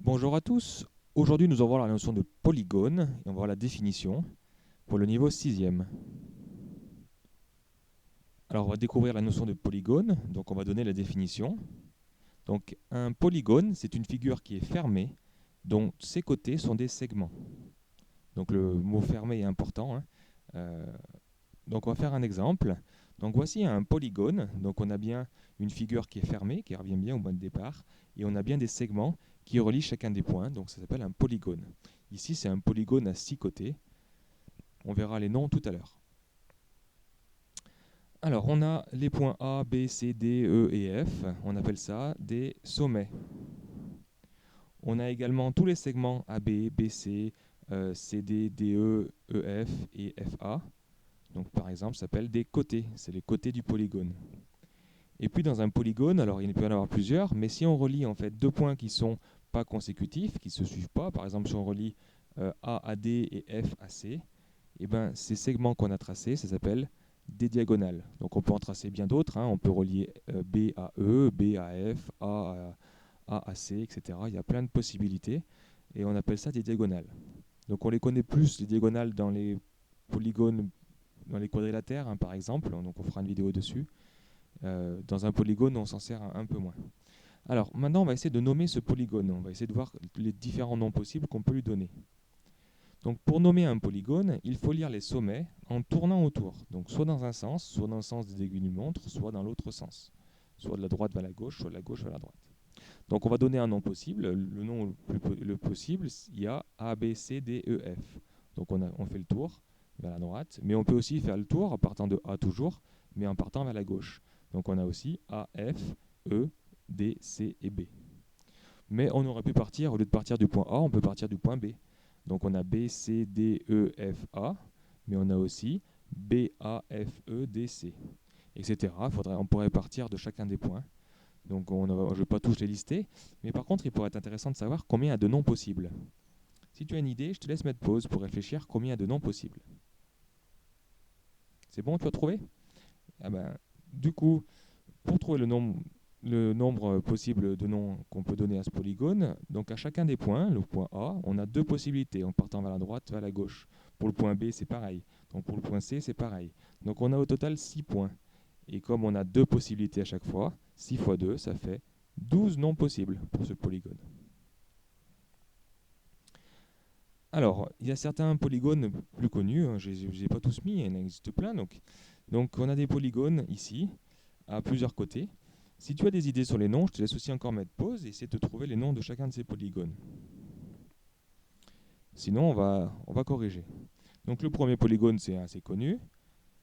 Bonjour à tous. Aujourd'hui, nous allons voir la notion de polygone et on va voir la définition pour le niveau 6e. Alors, on va découvrir la notion de polygone, donc on va donner la définition. Donc, un polygone, c'est une figure qui est fermée, dont ses côtés sont des segments. Donc, le mot fermé est important, hein. Euh, donc, on va faire un exemple. Donc, voici un polygone. Donc, on a bien une figure qui est fermée, qui revient bien au point de départ, et on a bien des segments qui relient chacun des points. Donc, ça s'appelle un polygone. Ici, c'est un polygone à 6 côtés. On verra les noms tout à l'heure. Alors, on a les points A, B, C, D, E et F. On appelle ça des sommets. On a également tous les segments AB, BC, CD, DE, EF et FA. Donc, par exemple, ça s'appelle des côtés. C'est les côtés du polygone. Et puis, dans un polygone, alors il peut y en avoir plusieurs, mais si on relie en fait deux points qui ne sont pas consécutifs, qui ne se suivent pas, par exemple, si on relie A à D et F à C, et ben, ces segments qu'on a tracés, ça s'appelle des diagonales. Donc on peut en tracer bien d'autres, hein. On peut relier B à E, B à F, A à C, etc. Il y a plein de possibilités et on appelle ça des diagonales. Donc on les connaît plus, les diagonales, dans les polygones, dans les quadrilatères, hein, par exemple. Donc on fera une vidéo dessus. Dans un polygone, on s'en sert un peu moins. Alors maintenant, on va essayer de nommer ce polygone. On va essayer de voir les différents noms possibles qu'on peut lui donner. Donc pour nommer un polygone, il faut lire les sommets en tournant autour. Donc soit dans un sens, soit dans le sens des aiguilles d'une montre, soit dans l'autre sens. Soit de la droite vers la gauche, soit de la gauche vers la droite. Donc on va donner un nom possible. Le nom le possible, il y a A, B, C, D, E, F. Donc on fait le tour vers la droite, mais on peut aussi faire le tour en partant de A toujours, mais en partant vers la gauche. Donc on a aussi A, F, E, D, C et B. Mais on aurait pu partir, au lieu de partir du point A, on peut partir du point B. Donc on a B, C, D, E, F, A, mais on a aussi B, A, F, E, D, C, etc. On pourrait partir de chacun des points. Donc je ne vais pas tous les lister, mais par contre, il pourrait être intéressant de savoir combien il y a de noms possibles. Si tu as une idée, je te laisse mettre pause pour réfléchir combien il y a de noms possibles. C'est bon, tu as trouvé? Ah ben, du coup, pour trouver le nombre possible de noms qu'on peut donner à ce polygone, donc à chacun des points, le point A, on a deux possibilités en partant vers la droite, vers la gauche. Pour le point B, c'est pareil. Donc pour le point C, c'est pareil. Donc on a au total 6 points. Et comme on a deux possibilités à chaque fois, 6 fois 2, ça fait 12 noms possibles pour ce polygone. Alors, il y a certains polygones plus connus, hein, je ne les ai pas tous mis, il en existe plein. Donc on a des polygones ici, à plusieurs côtés. Si tu as des idées sur les noms, je te laisse aussi encore mettre pause et essayer de trouver les noms de chacun de ces polygones. Sinon, on va corriger. Donc le premier polygone, c'est assez connu.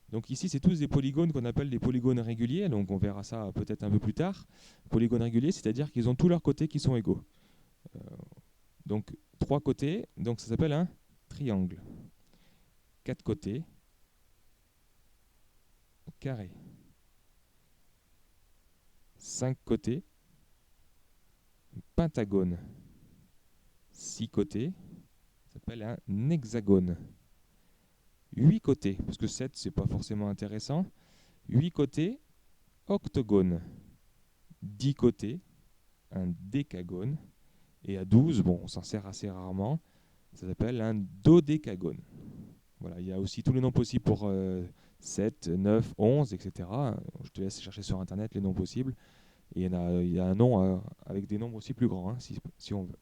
Donc ici, c'est tous des polygones qu'on appelle des polygones réguliers. Donc on verra ça peut-être un peu plus tard. Polygones réguliers, c'est-à-dire qu'ils ont tous leurs côtés qui sont égaux. Euh, donc trois côtés, donc ça s'appelle un triangle. Quatre côtés, carré. Cinq côtés, pentagone. Six côtés, ça s'appelle un hexagone. 8 côtés, parce que 7 c'est pas forcément intéressant. 8 côtés, octogone. 10 côtés, un décagone. Et à 12, bon, on s'en sert assez rarement, ça s'appelle un dodécagone. Voilà, il y a aussi tous les noms possibles pour 7, 9, 11, etc. Je te laisse chercher sur internet les noms possibles. Et il y a un nom avec des nombres aussi plus grands, hein, si on veut.